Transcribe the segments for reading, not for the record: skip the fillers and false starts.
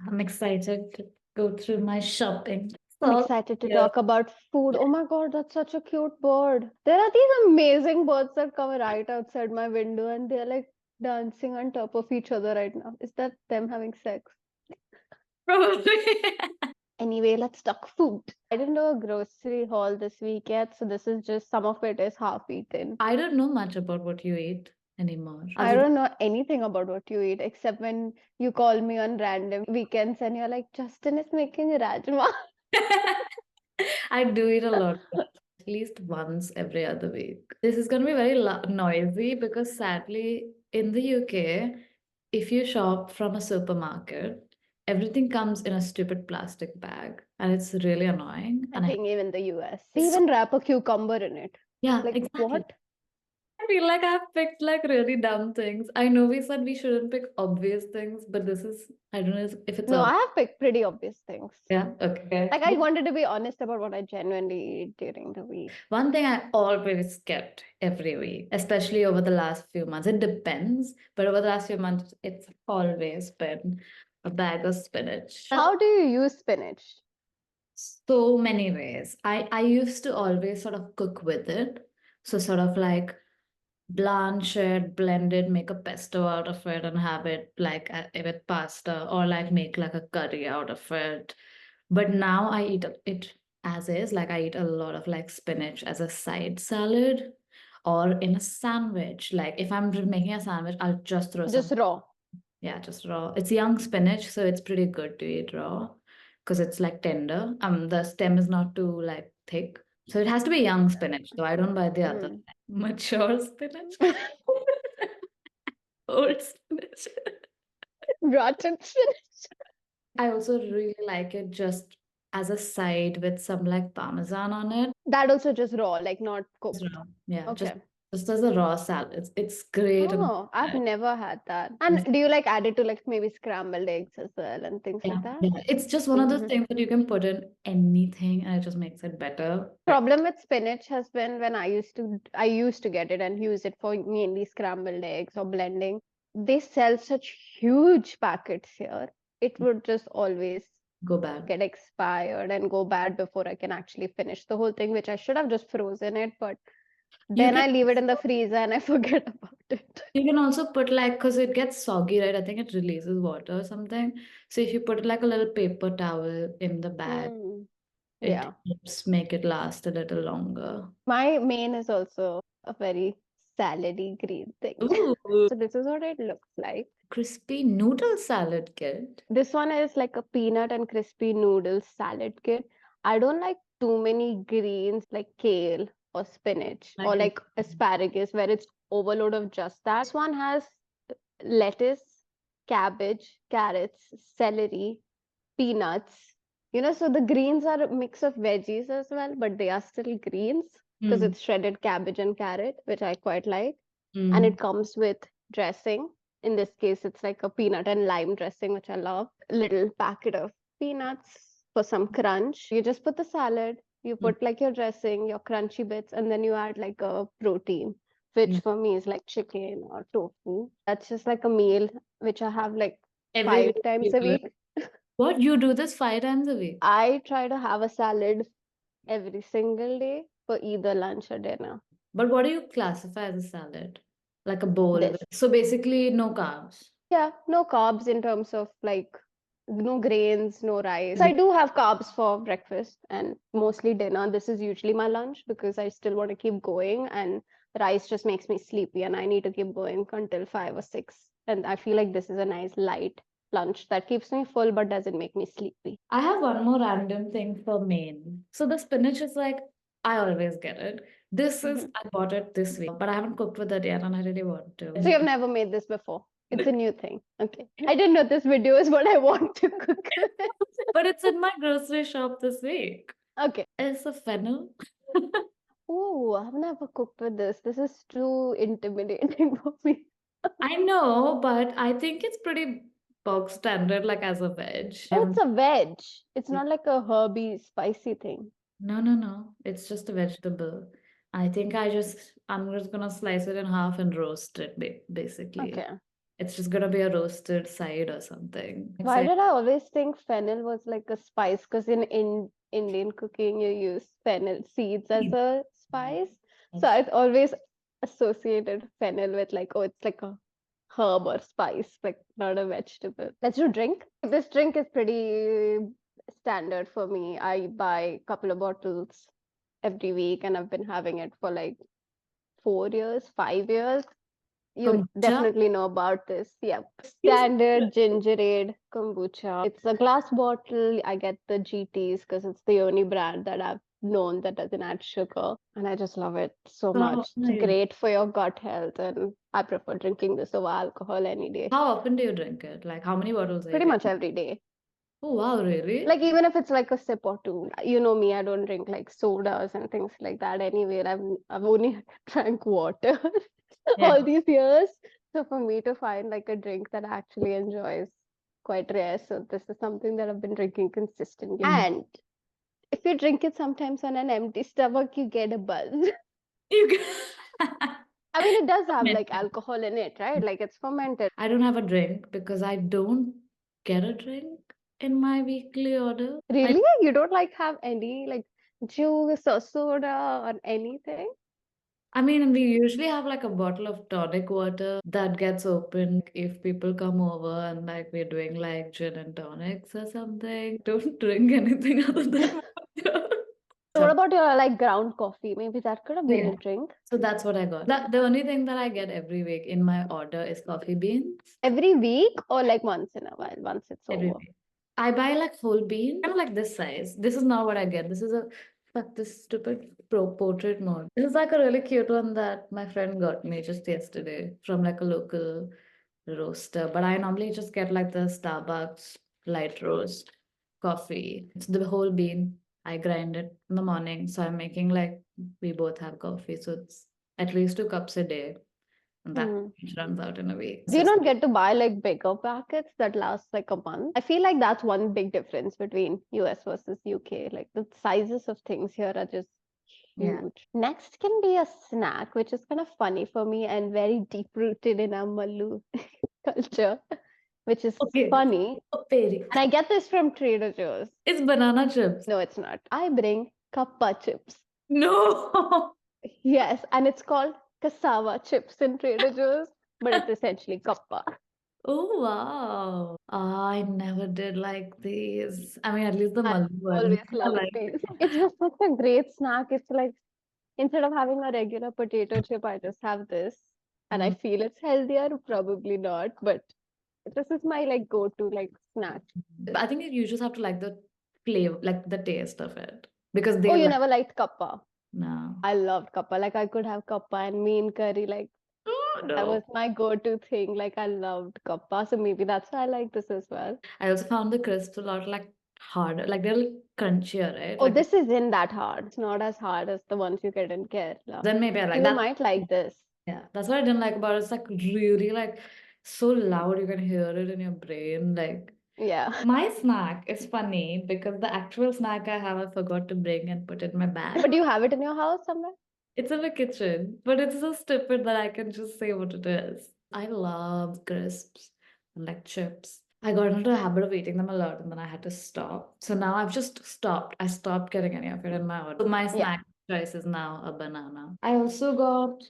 I'm excited to go through my shopping. I'm So, excited to yeah. talk about food. Oh my God, that's such a cute bird. There are these amazing birds that come right outside my window and they're like dancing on top of each other right now. Is that them having sex? Probably. Anyway, let's talk food. I didn't do a grocery haul this week yet, so this is just some of it is half eaten. I don't know much about what you eat anymore. I Other don't know anything about what you eat except when you call me on random weekends and you're like, Justin is making rajma. I do eat a lot, at least once every other week. This is going to be very noisy because sadly, in the UK, if you shop from a supermarket, everything comes in a stupid plastic bag and it's really annoying. I And think even the US. They it's so, even wrap a cucumber in it. yeah, Like, exactly. what? I feel like I've picked like really dumb things. I know we said we shouldn't pick obvious things, but this is, I don't know if it's No, I obvious. have picked pretty obvious things. Yeah, okay. Like, I wanted to be honest about what I genuinely eat during the week. One thing I always kept every week, especially over the last few months, it depends, but over the last few months, it's always been a bag of spinach. How do you use spinach? So many ways. I used to always sort of cook with it. So sort of like blanch it, blend it, make a pesto out of it, and have it like with pasta, or like make like a curry out of it. But now I eat it as is. Like I eat a lot of like spinach as a side salad or in a sandwich. Like if I'm making a sandwich, I'll just throw some. Just raw. Yeah, just raw. It's young spinach, so it's pretty good to eat raw because it's like tender. The stem is not too like thick. So it has to be young spinach, though I don't buy the other Mm. mature spinach. Old spinach. Rotten spinach. I also really like it just as a side with some like parmesan on it. That also just raw, like not Just cooked. raw. Yeah, Okay. just as a raw salad. It's great. Oh, I've never had that. And do you like add it to like maybe scrambled eggs as well and things Yeah, like that? yeah. It's just one of those Hmm. things that you can put in anything and it just makes it better. Problem with spinach has been when I used to get it and use it for mainly scrambled eggs or blending. They sell such huge packets here. It would just always Go bad. get expired and go bad before I can actually finish the whole thing, which I should have just frozen it, but You then can I leave it in the freezer and I forget about it. you can also put like because it gets soggy, right? I think it releases water or something. So if you put like a little paper towel in the bag, Mm, it yeah. helps make it last a little longer. My main is also a very salady green thing. Ooh, So this is what it looks like. crispy noodle salad kit. This one is like a peanut and crispy noodle salad kit. I don't like too many greens like kale or spinach or Like like asparagus where it's overload of just that. This one has lettuce, cabbage, carrots, celery, peanuts. So the greens are a mix of veggies as well, but they are still greens because mm, it's shredded cabbage and carrot, which I quite like. And mm, it comes with dressing. In this case, it's like a peanut and lime dressing, which I love. A little packet of peanuts for some crunch. You just put the salad, you mm. put like your dressing, your crunchy bits, and then you add like a protein, which Yeah. for me is like chicken or tofu. That's just like a meal which I have like Every five week times you a do it. week. What you do this 5 times a week? I try to have a salad every single day for either lunch or dinner. But what do you classify as a salad? Like a bowl This. with, so basically no carbs. Yeah, no carbs in terms of like no grains, no rice. I do have carbs for breakfast and mostly dinner. This is usually my lunch because I still want to keep going, and rice just makes me sleepy, and I need to keep going until 5 or 6. And I feel like this is a nice light lunch that keeps me full but doesn't make me sleepy. I have one more random thing for main. So the spinach is like, I always get it. This is, Mhm. I bought it this week, but I haven't cooked with it yet and I really want to. So you've never made this before. It's a new thing. Okay. I didn't know this video is what I want to cook. But it's in my grocery shop this week. Okay. It's a fennel. Oh, I've never cooked with this. This is too intimidating for me. I know, but I think it's pretty bog standard, like as a veg. Oh, it's a veg. It's not like a herby, spicy thing. No, no, no. It's just a vegetable. I'm just gonna slice it in half and roast it, basically. Okay. It's just gonna be a roasted side or something. Why did I always think fennel was like a spice? Because in Indian cooking, you use fennel seeds as a spice. So I always associated fennel with like, oh, it's like a herb or spice, like not a vegetable. Let's do drink. This drink is pretty standard for me. I buy a couple of bottles every week, and I've been having it for like 4 years, 5 years. You Kombucha? definitely know about this. Yep. Standard ginger ale kombucha. It's a glass bottle. I get the GTs because it's the only brand that I've known that doesn't add sugar. And I just love it so Oh, much. It's great for your gut health. And I prefer drinking this over alcohol any day. how often do you drink it? Like how many bottles a Pretty day? much every day. Oh wow, really? Like even if it's like a sip or two, you know me, I don't drink like sodas and things like that anyway. I've only drank water Yeah. all these years. So for me to find like a drink that I actually enjoy is quite rare. So this is something that I've been drinking consistently. And if you drink it sometimes on an empty stomach, you get a buzz. You I mean, it does have like Fermented. alcohol in it, right? Like it's fermented. I don't have a drink because I don't get a drink in my weekly order. Really? You don't like have any like juice or soda or anything? I mean, we usually have like a bottle of tonic water that gets opened if people come over and like we're doing like gin and tonics or something. Don't drink anything other than water. So what about your like ground coffee? Maybe that could have been Yeah. a drink. So that's what I got. The only thing that I get every week in my order is coffee beans. Every week or like once in a while, once it's Every over. week. I buy like whole bean, kind of like this size. This is not what I get. This is a fuck this stupid portrait mode. This is like a really cute one that my friend got me just yesterday from like a local roaster. But I normally just get like the Starbucks light roast coffee. It's the whole bean. I grind it in the morning. So I'm making like we both have coffee. So it's at least 2 cups a day. And that runs out in a week. Do you not get to buy like bigger packets that last like a month? I feel like that's one big difference between US versus UK. Like the sizes of things here are just Yeah. huge. Next can be a snack, which is kind of funny for me and very deep rooted in our Mallu culture, which is Okay. funny. Peri. And I get this from Trader Joe's. It's banana chips. No, it's not. I bring kappa chips. No. Yes, and it's called cassava chips in Trader Joe's, but it's essentially kappa. Oh wow. I never did like these. I mean, at least the I Mallu one. always I love like these. it. It's just such a great snack. It's like instead of having a regular potato chip, I just have this. And I feel it's healthier, probably not, but this is my like go-to like snack. I think you just have to like the flavor, like the taste of it. Because Oh, they you like never liked kappa? no. I loved kappa. Like I could have kappa and mean curry. Like Oh that no. was my go-to thing. Like I loved kappa. So maybe that's why I like this as well. I also found the crisps a lot like harder. Like they're like crunchier, right? Oh, Like this isn't that hard. It's not as hard as the ones you get in Kerala. then maybe I like You that. might like this. Yeah, that's what I didn't like about it. It's like really like so loud you can hear it in your brain. Like Yeah. my snack is funny because the actual snack I have I forgot to bring and put in my bag. But do you have it in your house somewhere? It's in the kitchen, but it's so stupid that I can just say what it is. I love crisps and like chips. I got into a habit of eating them a lot and then I had to stop. So now I've just stopped. I stopped getting any of it in my order. So my snack choice is now a banana. I also got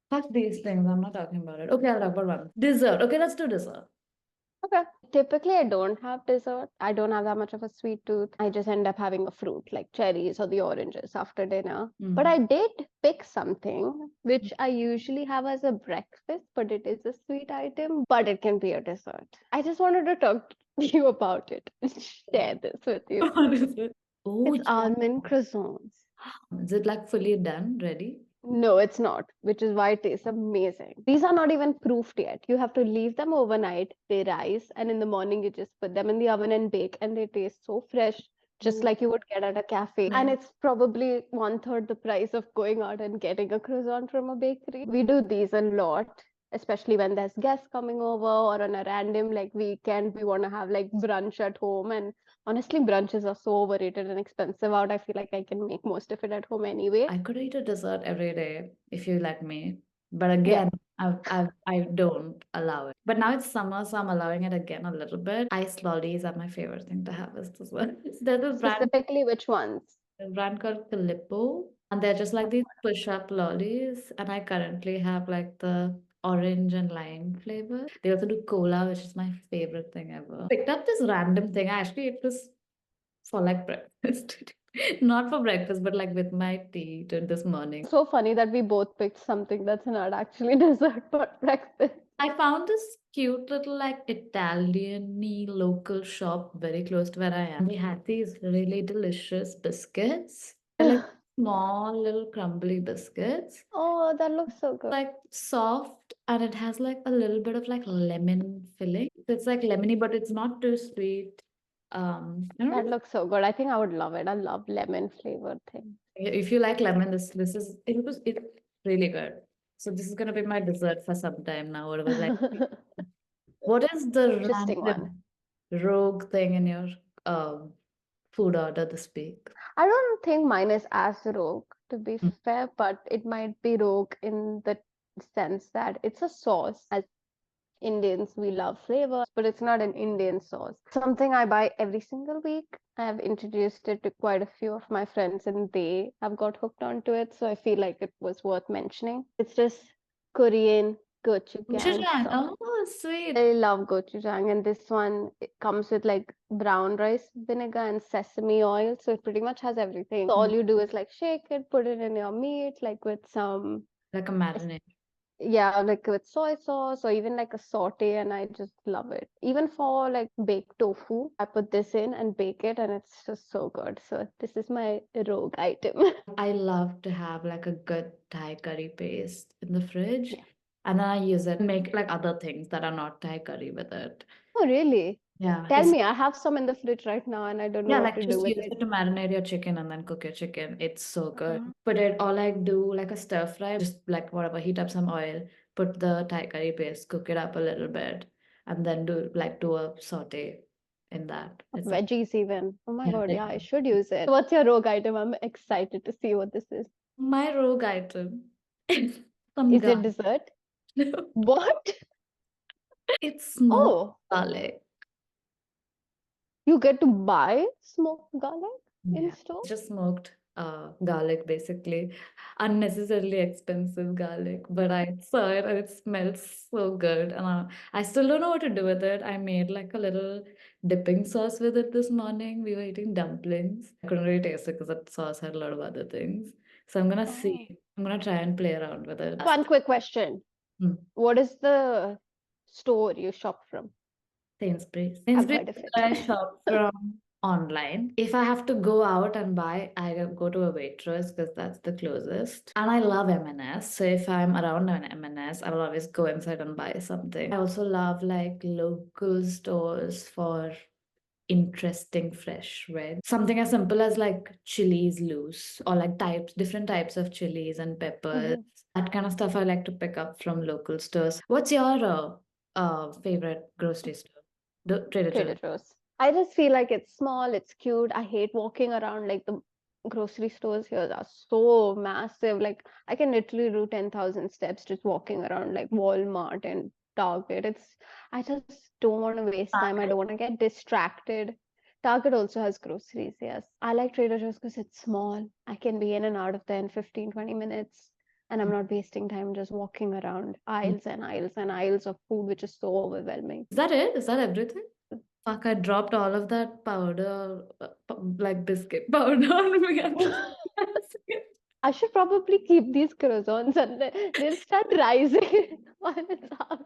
fuck these things. I'm not talking about it. Okay, I'll talk about one. Dessert. Okay, let's do dessert. Okay. Typically, I don't have dessert. I don't have that much of a sweet tooth. I just end up having a fruit like cherries or the oranges after dinner. But I did pick something which I usually have as a breakfast, but it is a sweet item, but it can be a dessert. I just wanted to talk to you about it and share this with you. What is it? Oh, It's almond croissants. is it like fully done, ready? No, it's not, which is why it tastes amazing. These are not even proofed yet. You have to leave them overnight, they rise, and in the morning you just put them in the oven and bake, and they taste so fresh, just like you would get at a cafe. And it's probably 1/3 the price of going out and getting a croissant from a bakery. We do these a lot, especially when there's guests coming over or on a random like weekend, we want to have like brunch at home. And honestly, brunches are so overrated and expensive out. I feel like I can make most of it at home anyway. I could eat a dessert every day if you let me. But again, I don't allow it. But now it's summer, so I'm allowing it again a little bit. Ice lollies are my favorite thing to have as well. There's Specifically, which ones? a brand called Filippo, and they're just like these push-up lollies. And I currently have like the orange and lime flavor. They also do cola, which is my favorite thing ever. Picked up this random thing. I actually ate this for like breakfast. Not for breakfast, but like with my tea this morning. So funny that we both picked something that's not actually dessert but breakfast. I found this cute little like Italian-y local shop very close to where I am. They had these really delicious biscuits. They're like small little crumbly biscuits. Oh, that looks so good. Like soft and it has like a little bit of like lemon filling. So it's like lemony, but it's not too sweet. I don't That know looks so good. I think I would love it. I love lemon flavored things. if you like lemon, this is it's really good. So this is gonna be my dessert for some time now. Whatever like what is the Interesting one. random rogue thing in your um food order this week? I don't think mine is as rogue, to be Mm. fair, but it might be rogue in the sense that it's a sauce. As Indians, we love flavor, but it's not an Indian sauce. Something I buy every single week. I have introduced it to quite a few of my friends, and they have got hooked onto it. So I feel like it was worth mentioning. It's just Korean gochujang Gochujang. sauce. Oh, sweet. I love gochujang, and this one it comes with like brown rice vinegar and sesame oil, so it pretty much has everything. So all you do is like shake it, put it in your meat, like with some, Like a marinade. yeah, like with soy sauce or even like a saute, and I just love it. Even for like baked tofu, I put this in and bake it, and it's just so good. So this is my rogue item. I love to have like a good Thai curry paste in the fridge. Yeah. And then I use it to make like other things that are not Thai curry with it. Oh, really? Yeah. Tell It's me, I have some in the fridge right now, and I don't know yeah, what like to do just with use it. it to marinate your chicken and then cook your chicken. It's so good. Uh-huh. Put it or like do like a stir fry, just like whatever, heat up some oil, put the Thai curry paste, cook it up a little bit, and then do a saute in that. Of It's veggies even. Oh my yeah, God, like yeah, I should use it. What's your rogue item? I'm excited to see what this is. my rogue item. Some Is it garlic. dessert? What? It's smoked Oh, garlic. you get to buy smoked garlic in Yeah, store? it's just smoked garlic basically. Unnecessarily expensive garlic, but I saw it and it smells so good. And I still don't know what to do with it. I made like a little dipping sauce with it this morning. We were eating dumplings. I couldn't really taste it because that sauce had a lot of other things. So I'm gonna Oh. see. I'm gonna try and play around with it. One quick question. Hmm. What is the store you shop from? Sainsbury's. I've Sainsbury's heard of is it. where I shop from online. If I have to go out and buy, I go to a Waitrose because that's the closest. And I love M&S. So if I'm around an M&S, I will always go inside and buy something. I also love like local stores for interesting fresh veg. Something as simple as like chilies loose or like different types of chilies and peppers. Mhm. That kind of stuff I like to pick up from local stores. What's your favorite grocery store? The Trader Joe's. Trader Joe's. I just feel like it's small, it's cute. I hate walking around, like the grocery stores here are so massive. Like I can literally do 10,000 steps just walking around like Walmart and Target. I just don't want to waste time. I don't want to get distracted. Target also has groceries, yes. I like Trader Joe's because it's small. I can be in and out of there in 15, 20 minutes. And I'm not wasting time just walking around aisles and aisles and aisles of food, which is so overwhelming. Is that it? Is that everything? Fuck, I dropped all of that powder, like biscuit powder on me. I'm just I should probably keep these croissants and they'll start rising on its own.